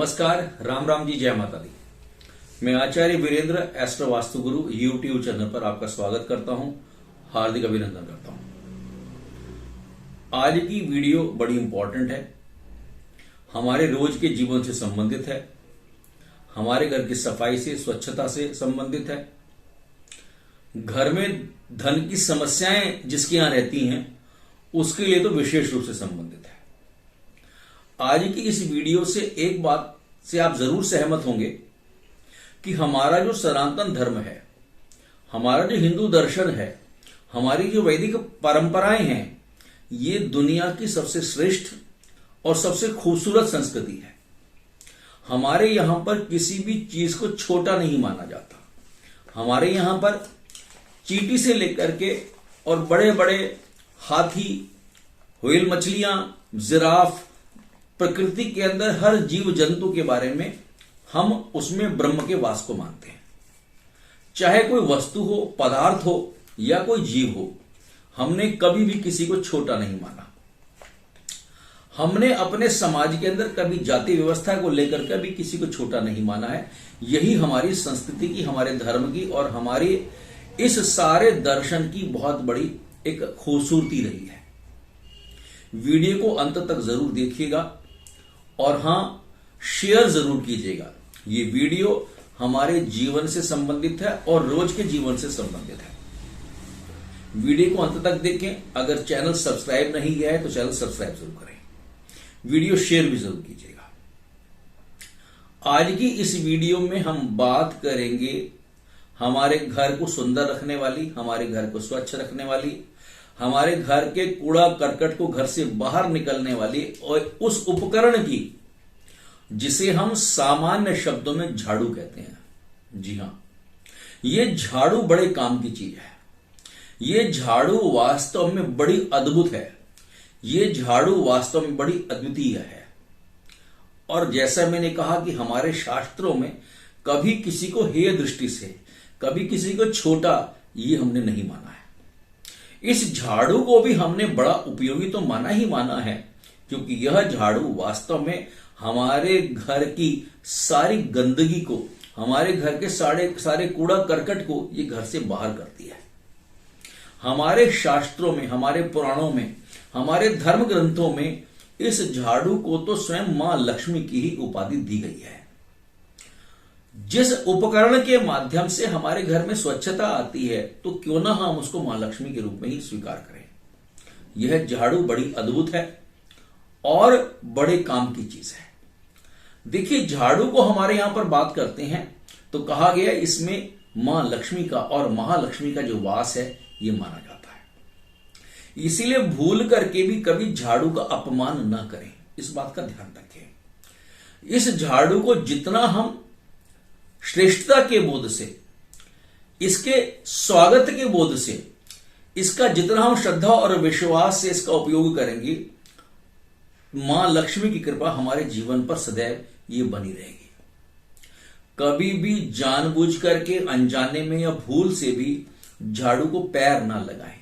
नमस्कार, राम राम जी, जय माता दी। मैं आचार्य वीरेंद्र एस्ट्रो वास्तु गुरु यूट्यूब चैनल पर आपका स्वागत करता हूं, हार्दिक अभिनंदन करता हूं। आज की वीडियो बड़ी इंपॉर्टेंट है, हमारे रोज के जीवन से संबंधित है, हमारे घर की सफाई से, स्वच्छता से संबंधित है। घर में धन की समस्याएं जिसके यहां रहती हैं उसके लिए तो विशेष रूप से संबंधित है। आज की इस वीडियो से एक बात से आप जरूर सहमत होंगे कि हमारा जो सनातन धर्म है, हमारा जो हिंदू दर्शन है, हमारी जो वैदिक परंपराएं हैं, ये दुनिया की सबसे श्रेष्ठ और सबसे खूबसूरत संस्कृति है। हमारे यहां पर किसी भी चीज को छोटा नहीं माना जाता। हमारे यहां पर चींटी से लेकर के और बड़े बड़े हाथी, व्हेल मछलियां, जिराफ, प्रकृति के अंदर हर जीव जंतु के बारे में हम उसमें ब्रह्म के वास को मानते हैं। चाहे कोई वस्तु हो, पदार्थ हो या कोई जीव हो, हमने कभी भी किसी को छोटा नहीं माना। हमने अपने समाज के अंदर कभी जाति व्यवस्था को लेकर कभी किसी को छोटा नहीं माना है। यही हमारी संस्कृति की, हमारे धर्म की और हमारी इस सारे दर्शन की बहुत बड़ी एक खूबसूरती रही है। वीडियो को अंत तक जरूर देखिएगा और हां, शेयर जरूर कीजिएगा। ये वीडियो हमारे जीवन से संबंधित है और रोज के जीवन से संबंधित है। वीडियो को अंत तक देखें। अगर चैनल सब्सक्राइब नहीं किया है तो चैनल सब्सक्राइब जरूर करें। वीडियो शेयर भी जरूर कीजिएगा। आज की इस वीडियो में हम बात करेंगे हमारे घर को सुंदर रखने वाली, हमारे घर को स्वच्छ रखने वाली, हमारे घर के कूड़ा करकट को घर से बाहर निकलने वाली और उस उपकरण की जिसे हम सामान्य शब्दों में झाड़ू कहते हैं। जी हां, यह झाड़ू बड़े काम की चीज है। यह झाड़ू वास्तव में बड़ी अद्भुत है। यह झाड़ू वास्तव में बड़ी अद्वितीय है। और जैसा मैंने कहा कि हमारे शास्त्रों में कभी किसी को हेय दृष्टि से, कभी किसी को छोटा, ये हमने नहीं माना है। इस झाड़ू को भी हमने बड़ा उपयोगी तो माना ही माना है, क्योंकि यह झाड़ू वास्तव में हमारे घर की सारी गंदगी को, हमारे घर के सारे कूड़ा करकट को ये घर से बाहर करती है। हमारे शास्त्रों में, हमारे पुराणों में, हमारे धर्म ग्रंथों में इस झाड़ू को तो स्वयं मां लक्ष्मी की ही उपाधि दी गई है। जिस उपकरण के माध्यम से हमारे घर में स्वच्छता आती है, तो क्यों ना हम उसको मां लक्ष्मी के रूप में ही स्वीकार करें। यह झाड़ू बड़ी अद्भुत है और बड़े काम की चीज है। देखिए, झाड़ू को हमारे यहां पर बात करते हैं तो कहा गया इसमें मां लक्ष्मी का और महालक्ष्मी का जो वास है ये माना जाता है। इसीलिए भूल करके भी कभी झाड़ू का अपमान ना करें, इस बात का ध्यान रखें। इस झाड़ू को जितना हम श्रेष्ठता के बोध से, इसके स्वागत के बोध से, इसका जितना हम श्रद्धा और विश्वास से इसका उपयोग करेंगे, मां लक्ष्मी की कृपा हमारे जीवन पर सदैव ये बनी रहेगी। कभी भी जानबूझ करके, अनजाने में या भूल से भी झाड़ू को पैर ना लगाएं।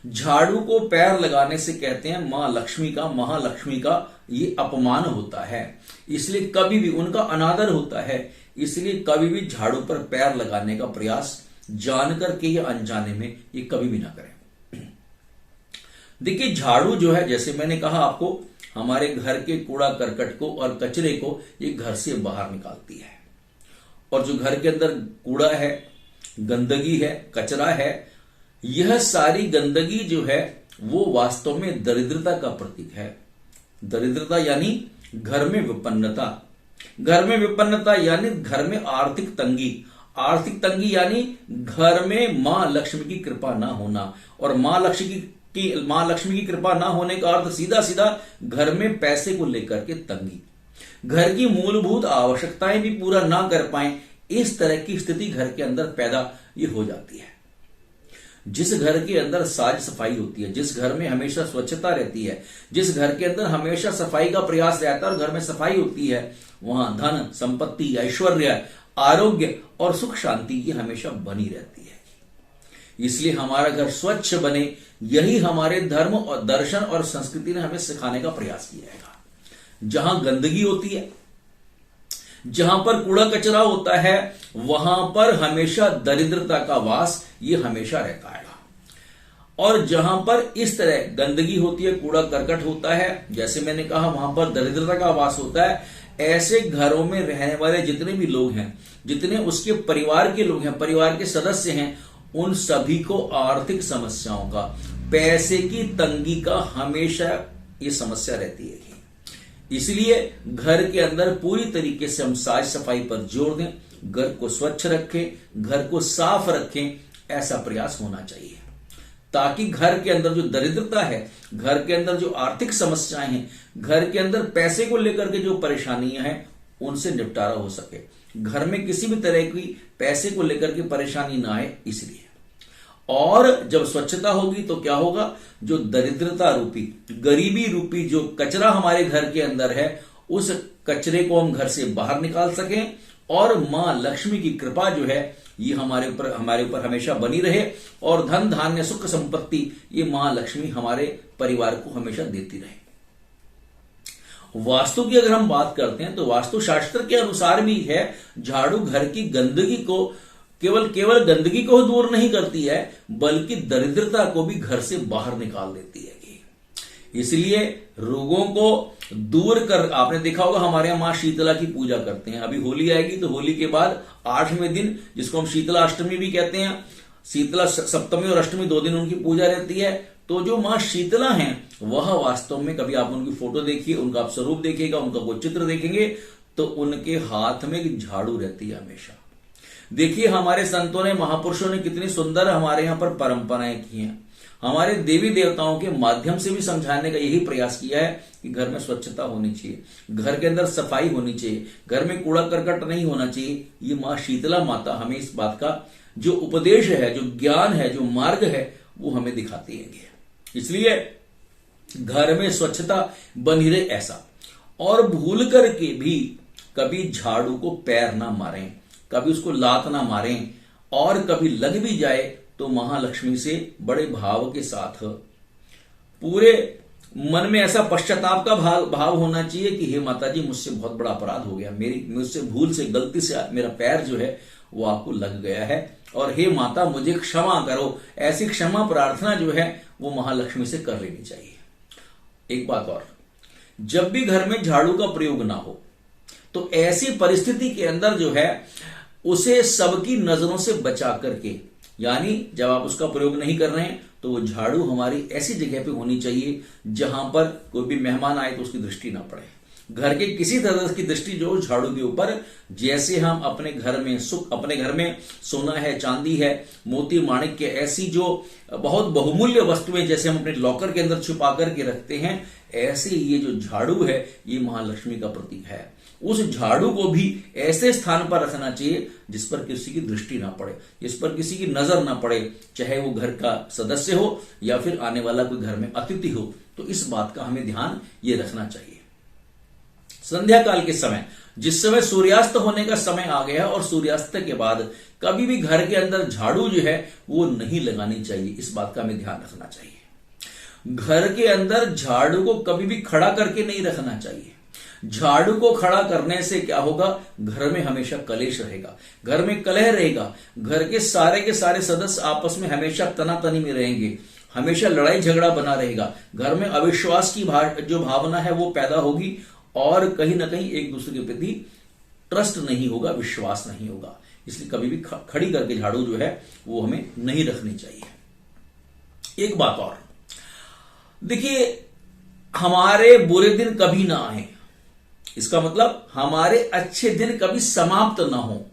झाड़ू को पैर लगाने से कहते हैं मां लक्ष्मी का, महालक्ष्मी का ये अपमान होता है। इसलिए कभी भी उनका अनादर होता है। इसलिए कभी भी झाड़ू पर पैर लगाने का प्रयास जानकर के या अनजाने में ये कभी भी ना करें। देखिए, झाड़ू जो है, जैसे मैंने कहा आपको, हमारे घर के कूड़ा करकट को और कचरे को ये घर से बाहर निकालती है। और जो घर के अंदर कूड़ा है, गंदगी है, कचरा है, यह सारी गंदगी जो है वो वास्तव में दरिद्रता का प्रतीक है। दरिद्रता यानी घर में विपन्नता। घर में विपन्नता यानी घर में आर्थिक तंगी। आर्थिक तंगी यानी घर में मां लक्ष्मी की कृपा ना होना। और मां लक्ष्मी की कृपा ना होने का अर्थ सीधा सीधा घर में पैसे को लेकर के तंगी, घर की मूलभूत आवश्यकताएं भी पूरा ना कर पाए, इस तरह की स्थिति घर के अंदर पैदा ये हो जाती है। जिस घर के अंदर साज सफाई होती है, जिस घर में हमेशा स्वच्छता रहती है, जिस घर के अंदर हमेशा सफाई का प्रयास रहता है और घर में सफाई होती है, वहां धन, संपत्ति, ऐश्वर्य, आरोग्य और सुख शांति ये हमेशा बनी रहती है। इसलिए हमारा घर स्वच्छ बने, यही हमारे धर्म और दर्शन और संस्कृति ने हमें सिखाने का प्रयास किया है। जहां गंदगी होती है जहां पर कूड़ा कचरा होता है वहां पर हमेशा दरिद्रता का वास ये हमेशा रहता है। और जहां पर इस तरह गंदगी होती है, कूड़ा करकट होता है, जैसे मैंने कहा वहां पर दरिद्रता का वास होता है। ऐसे घरों में रहने वाले जितने भी लोग हैं, जितने उसके परिवार के लोग हैं, परिवार के सदस्य हैं, उन सभी को आर्थिक समस्याओं का, पैसे की तंगी का हमेशा ये समस्या रहती है। इसलिए घर के अंदर पूरी तरीके से हम साफ सफाई पर जोर दें, घर को स्वच्छ रखें, घर को साफ रखें, ऐसा प्रयास होना चाहिए ताकि घर के अंदर जो दरिद्रता है, घर के अंदर जो आर्थिक समस्याएं हैं, घर के अंदर पैसे को लेकर के जो परेशानियां हैं, उनसे निपटारा हो सके। घर में किसी भी तरह की पैसे को लेकर के परेशानी ना आए, इसलिए। और जब स्वच्छता होगी तो क्या होगा, जो दरिद्रता रूपी, गरीबी रूपी जो कचरा हमारे घर के अंदर है, उस कचरे को हम घर से बाहर निकाल सकें और मां लक्ष्मी की कृपा जो है ये हमारे ऊपर हमेशा बनी रहे और धन धान्य सुख संपत्ति ये मां लक्ष्मी हमारे परिवार को हमेशा देती रहे। वास्तु की अगर हम बात करते हैं तो वास्तु शास्त्र के अनुसार भी है, झाड़ू घर की गंदगी को केवल गंदगी को दूर नहीं करती है, बल्कि दरिद्रता को भी घर से बाहर निकाल देती है। इसलिए रोगों को दूर कर, आपने देखा होगा हमारे यहां मां शीतला की पूजा करते हैं। अभी होली आएगी तो होली के बाद 8वें दिन, जिसको हम शीतला अष्टमी भी कहते हैं, शीतला सप्तमी और अष्टमी 2 दिन उनकी पूजा रहती है। तो जो मां शीतला हैं वह वास्तव में, कभी आप उनकी फोटो देखिए, उनका आप स्वरूप देखिएगा, उनका वो चित्र देखेंगे तो उनके हाथ में एक झाड़ू रहती है हमेशा। देखिए हमारे संतों ने, महापुरुषों ने कितनी सुंदर हमारे यहां पर परंपराएं की हैं। हमारे देवी देवताओं के माध्यम से भी समझाने का यही प्रयास किया है कि घर में स्वच्छता होनी चाहिए, घर के अंदर सफाई होनी चाहिए, घर में कूड़ा करकट नहीं होना चाहिए। ये मां शीतला माता हमें इस बात का जो उपदेश है, जो ज्ञान है, जो मार्ग है, वो हमें दिखाती है। इसलिए घर में स्वच्छता बनी रहे ऐसा। और भूल करके भी कभी झाड़ू को पैर ना मारें, कभी उसको लात ना मारें, और कभी लग भी जाए तो महालक्ष्मी से बड़े भाव के साथ, पूरे मन में ऐसा पश्चाताप का भाव होना चाहिए कि हे माता जी, मुझसे बहुत बड़ा अपराध हो गया, मुझसे भूल से, गलती से मेरा पैर जो है वो आपको लग गया है, और हे माता मुझे क्षमा करो। ऐसी क्षमा प्रार्थना जो है वो महालक्ष्मी से कर लेनी चाहिए। एक बात और, जब भी घर में झाड़ू का प्रयोग ना हो तो ऐसी परिस्थिति के अंदर जो है उसे सबकी नजरों से बचा करके, यानी जब आप उसका प्रयोग नहीं कर रहे हैं तो वो झाड़ू हमारी ऐसी जगह पे होनी चाहिए जहां पर कोई भी मेहमान आए तो उसकी दृष्टि ना पड़े। घर के किसी तरह की दृष्टि जो झाड़ू के ऊपर, जैसे हम अपने घर में अपने घर में सोना है, चांदी है, मोती माणिक्य, ऐसी जो बहुत बहुमूल्य वस्तुएं जैसे हम अपने लॉकर के अंदर छुपा करके रखते हैं, ऐसे ये जो झाड़ू है ये महालक्ष्मी का प्रतीक है। उस झाड़ू को भी ऐसे स्थान पर रखना चाहिए जिस पर किसी की दृष्टि ना पड़े, जिस पर किसी की नजर ना पड़े, चाहे वो घर का सदस्य हो या फिर आने वाला कोई घर में अतिथि हो। तो इस बात का हमें ध्यान ये रखना चाहिए। संध्या काल के समय, जिस समय सूर्यास्त होने का समय आ गया है, और सूर्यास्त के बाद कभी भी घर के अंदर झाड़ू जो है वो नहीं लगानी चाहिए। इस बात का हमें ध्यान रखना चाहिए। घर के अंदर झाड़ू को कभी भी खड़ा करके नहीं रखना चाहिए। झाड़ू को खड़ा करने से क्या होगा, घर में हमेशा कलेश रहेगा, घर में कलह रहेगा, घर के सारे सदस्य आपस में हमेशा तनातनी में रहेंगे, हमेशा लड़ाई झगड़ा बना रहेगा, घर में अविश्वास की जो भावना है वो पैदा होगी, और कहीं ना कहीं एक दूसरे के प्रति ट्रस्ट नहीं होगा, विश्वास नहीं होगा। इसलिए कभी भी खड़ी करके झाड़ू जो है वो हमें नहीं रखनी चाहिए। एक बात और, देखिए हमारे बुरे दिन कभी ना आए, इसका मतलब हमारे अच्छे दिन कभी समाप्त ना हो।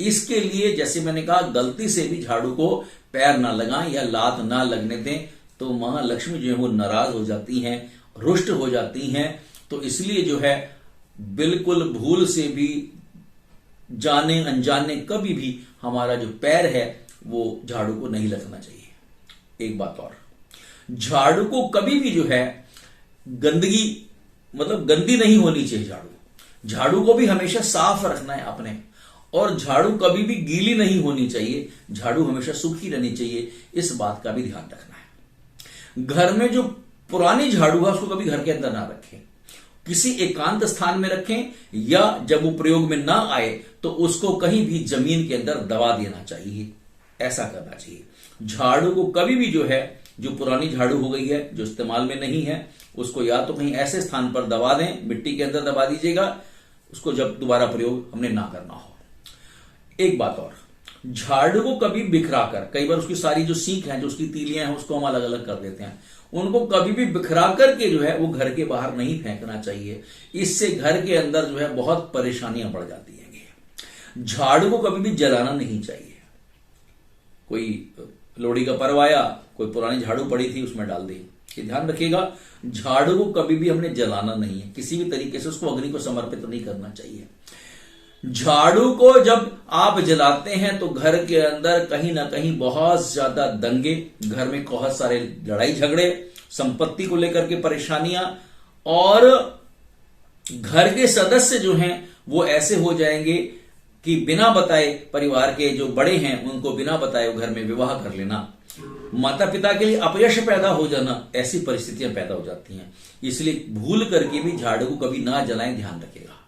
इसके लिए जैसे मैंने कहा, गलती से भी झाड़ू को पैर ना लगाएं या लात ना लगने दें, तो महालक्ष्मी जो है वो नाराज हो जाती हैं, रुष्ट हो जाती हैं। तो इसलिए जो है बिल्कुल भूल से भी, जाने अनजाने, कभी भी हमारा जो पैर है वो झाड़ू को नहीं लगना चाहिए। एक बात और, झाड़ू को कभी भी जो है गंदगी, मतलब गंदी नहीं होनी चाहिए। झाड़ू को भी हमेशा साफ रखना है आपने, और झाड़ू कभी भी गीली नहीं होनी चाहिए, झाड़ू हमेशा सूखी रहनी चाहिए। इस बात का भी ध्यान रखना है। घर में जो पुरानी झाड़ू है उसको कभी घर के अंदर ना रखें, किसी एकांत स्थान में रखें, या जब वो प्रयोग में ना आए तो उसको कहीं भी जमीन के अंदर दबा देना चाहिए। ऐसा करना चाहिए। झाड़ू को कभी भी जो है, जो पुरानी झाड़ू हो गई है, जो इस्तेमाल में नहीं है, उसको या तो कहीं ऐसे स्थान पर दबा दें, मिट्टी के अंदर दबा दीजिएगा, उसको जब दोबारा प्रयोग हमने ना करना हो। एक बात और, झाड़ू को कभी बिखरा कर, कई बार उसकी सारी जो सीख है, जो उसकी तीलियां हैं, उसको हम अलग अलग कर देते हैं, उनको कभी भी बिखरा करके जो है वो घर के बाहर नहीं फेंकना चाहिए। इससे घर के अंदर जो है बहुत परेशानियां बढ़ जाती हैं। झाड़ू को कभी भी जलाना नहीं चाहिए। कोई लोहड़ी का पर्व आया, कोई पुरानी झाड़ू पड़ी थी, उसमें डाल दी, ये ध्यान रखिएगा। झाड़ू को कभी भी हमने जलाना नहीं है, किसी भी तरीके से उसको अग्नि को समर्पित नहीं करना चाहिए। झाड़ू को जब आप जलाते हैं तो घर के अंदर कहीं ना कहीं बहुत ज्यादा दंगे, घर में बहुत सारे लड़ाई झगड़े, संपत्ति को लेकर के परेशानियां, और घर के सदस्य जो हैं वो ऐसे हो जाएंगे कि बिना बताए, परिवार के जो बड़े हैं उनको बिना बताए वो घर में विवाह कर लेना, माता पिता के लिए अपयश पैदा हो जाना, ऐसी परिस्थितियां पैदा हो जाती हैं। इसलिए भूल करके भी झाड़ू को कभी ना जलाएं, ध्यान रखिएगा।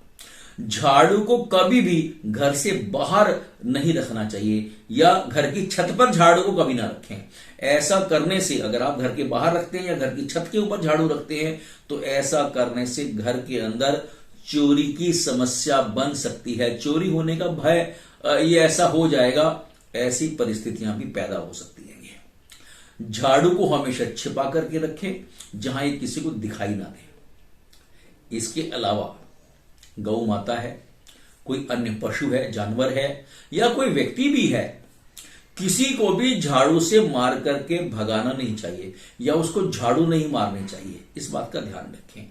झाड़ू को कभी भी घर से बाहर नहीं रखना चाहिए, या घर की छत पर झाड़ू को कभी ना रखें। ऐसा करने से, अगर आप घर के बाहर रखते हैं या घर की छत के ऊपर झाड़ू रखते हैं, तो ऐसा करने से घर के अंदर चोरी की समस्या बन सकती है। चोरी होने का भय ये ऐसा हो जाएगा, ऐसी परिस्थितियां भी पैदा हो सकती हैं। झाड़ू को हमेशा छिपा करके रखें, जहां ये किसी को दिखाई ना दे। इसके अलावा गौ माता है, कोई अन्य पशु है, जानवर है, या कोई व्यक्ति भी है, किसी को भी झाड़ू से मार करके भगाना नहीं चाहिए, या उसको झाड़ू नहीं मारनी चाहिए। इस बात का ध्यान रखें।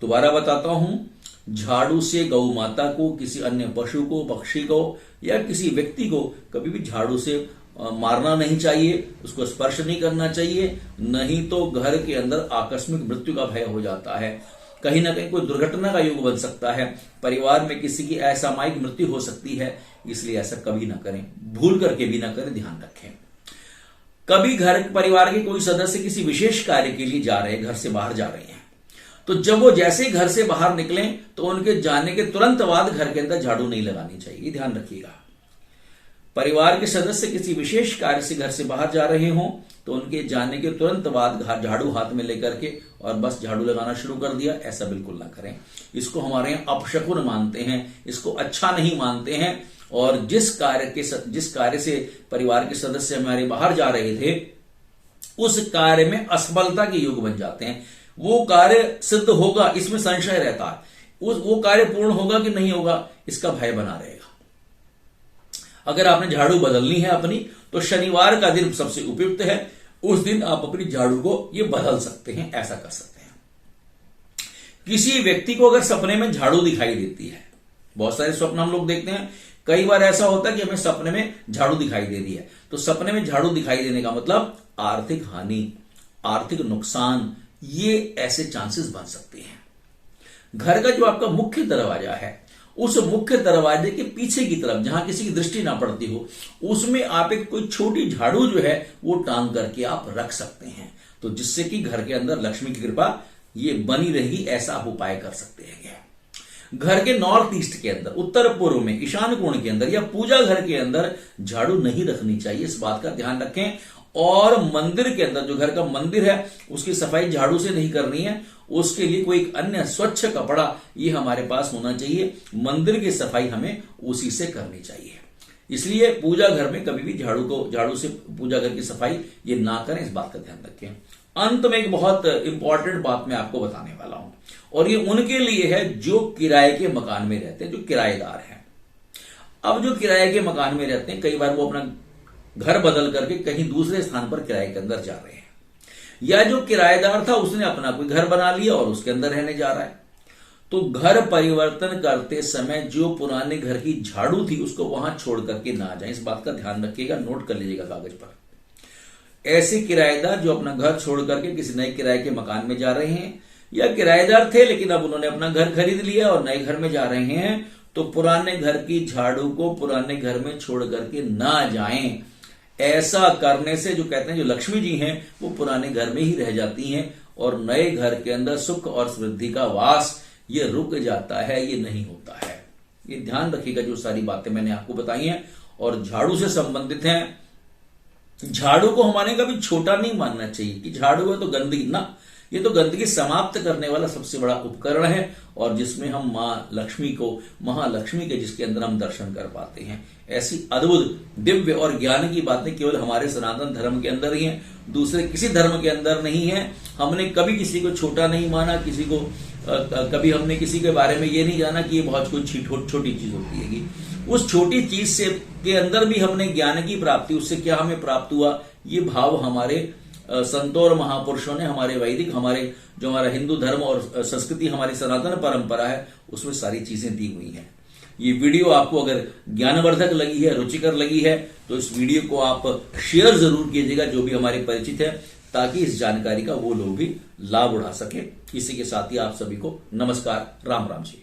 दोबारा बताता हूं, झाड़ू से गौ माता को, किसी अन्य पशु को, पक्षी को, या किसी व्यक्ति को कभी भी झाड़ू से मारना नहीं चाहिए, उसको स्पर्श नहीं करना चाहिए, नहीं तो घर के अंदर आकस्मिक मृत्यु का भय हो जाता है। कहीं ना कहीं कोई दुर्घटना का योग बन सकता है, परिवार में किसी की असामयिक मृत्यु हो सकती है। इसलिए ऐसा कभी ना करें, भूल करके भी ना करें, ध्यान रखें। कभी घर परिवार के कोई सदस्य किसी विशेष कार्य के लिए जा रहे हैं, घर से बाहर जा रहे हैं, तो जब वो जैसे ही घर से बाहर निकलें तो उनके जाने के तुरंत बाद घर के अंदर झाड़ू नहीं लगानी चाहिए, ध्यान रखिएगा। परिवार के सदस्य किसी विशेष कार्य से घर से बाहर जा रहे हों तो उनके जाने के तुरंत बाद झाड़ू हाथ में लेकर के और बस झाड़ू लगाना शुरू कर दिया, ऐसा बिल्कुल ना करें। इसको हमारे यहाँ अपशकुन मानते हैं, इसको अच्छा नहीं मानते हैं। और जिस कार्य से परिवार के सदस्य हमारे बाहर जा रहे थे, उस कार्य में असफलता के योग बन जाते हैं। वो कार्य सिद्ध होगा, इसमें संशय रहता है, वो कार्य पूर्ण होगा कि नहीं होगा, इसका भय बना रहेगा। अगर आपने झाड़ू बदलनी है अपनी, तो शनिवार का दिन सबसे उपयुक्त है। उस दिन आप अपनी झाड़ू को ये बदल सकते हैं, ऐसा कर सकते हैं। किसी व्यक्ति को अगर सपने में झाड़ू दिखाई देती है, बहुत सारे स्वप्न हम लोग देखते हैं, कई बार ऐसा होता है कि हमें सपने में झाड़ू दिखाई दे रही है, तो सपने में झाड़ू दिखाई देने का मतलब आर्थिक हानि, आर्थिक नुकसान, ये ऐसे चांसेस बन सकते हैं। घर का जो आपका मुख्य दरवाजा है, उस मुख्य दरवाजे के पीछे की तरफ, जहां किसी की दृष्टि ना पड़ती हो, उसमें आप एक कोई छोटी झाड़ू जो है वो टांग करके आप रख सकते हैं, तो जिससे कि घर के अंदर लक्ष्मी की कृपा ये बनी रहेगी, ऐसा आप उपाय कर सकते हैं। घर के नॉर्थ ईस्ट के अंदर, उत्तर पूर्व में, ईशान कोण के अंदर या पूजा घर के अंदर झाड़ू नहीं रखनी चाहिए, इस बात का ध्यान रखें। और मंदिर के अंदर, जो घर का मंदिर है, उसकी सफाई झाड़ू से नहीं करनी है, उसके लिए कोई अन्य स्वच्छ कपड़ा ये हमारे पास होना चाहिए। मंदिर की सफाई हमें उसी से करनी चाहिए। इसलिए पूजा घर में कभी भी झाड़ू से पूजा घर की सफाई ये ना करें, इस बात का ध्यान रखें। अंत में एक बहुत इंपॉर्टेंट बात मैं आपको बताने वाला हूं, और ये उनके लिए है जो किराए के मकान में रहते हैं, जो किराएदार हैं। अब जो किराए के मकान में रहते हैं, कई बार वो अपना घर बदल करके कहीं दूसरे स्थान पर किराए के अंदर जा रहे हैं, या जो किराएदार था उसने अपना कोई घर बना लिया और उसके अंदर रहने जा रहा है, तो घर परिवर्तन करते समय जो पुराने घर की झाड़ू थी उसको वहां छोड़ करके ना जाए, इस बात का ध्यान रखिएगा, नोट कर लीजिएगा कागज पर। ऐसे किराएदार जो अपना घर छोड़ करके किसी नए किराए के मकान में जा रहे हैं, या किराएदार थे लेकिन अब उन्होंने अपना घर खरीद लिया और नए घर में जा रहे हैं, तो पुराने घर की झाड़ू को पुराने घर में छोड़ करके ना जाएं। ऐसा करने से जो कहते हैं जो लक्ष्मी जी हैं वो पुराने घर में ही रह जाती हैं और नए घर के अंदर सुख और समृद्धि का वास ये रुक जाता है, ये नहीं होता है। ये ध्यान रखिएगा जो सारी बातें मैंने आपको बताई हैं और झाड़ू से संबंधित हैं। झाड़ू को हमारे कभी छोटा नहीं मानना चाहिए कि झाड़ू है तो गंदगी ना, ये तो गंदगी समाप्त करने वाला सबसे बड़ा उपकरण है और जिसमें हम मां लक्ष्मी को, महालक्ष्मी के जिसके अंदर हम दर्शन कर पाते हैं। ऐसी अद्भुत दिव्य और ज्ञान की बातें केवल हमारे सनातन धर्म के अंदर ही हैं, दूसरे किसी धर्म के अंदर नहीं है। हमने कभी किसी को छोटा नहीं माना, किसी को कभी हमने किसी के बारे में ये नहीं जाना कि ये बहुत कोई छोटी चीज होती है। उस छोटी चीज से के अंदर भी हमने ज्ञान की प्राप्ति, उससे क्या हमें प्राप्त हुआ, ये भाव हमारे संतों और महापुरुषों ने, हमारे वैदिक, हमारे जो हमारा हिंदू धर्म और संस्कृति, हमारी सनातन परंपरा है, उसमें सारी चीजें दी हुई हैं। ये वीडियो आपको अगर ज्ञानवर्धक लगी है, रुचिकर लगी है, तो इस वीडियो को आप शेयर जरूर कीजिएगा जो भी हमारे परिचित है, ताकि इस जानकारी का वो लोग भी लाभ उठा सके। इसी के साथ ही आप सभी को नमस्कार, राम राम जी।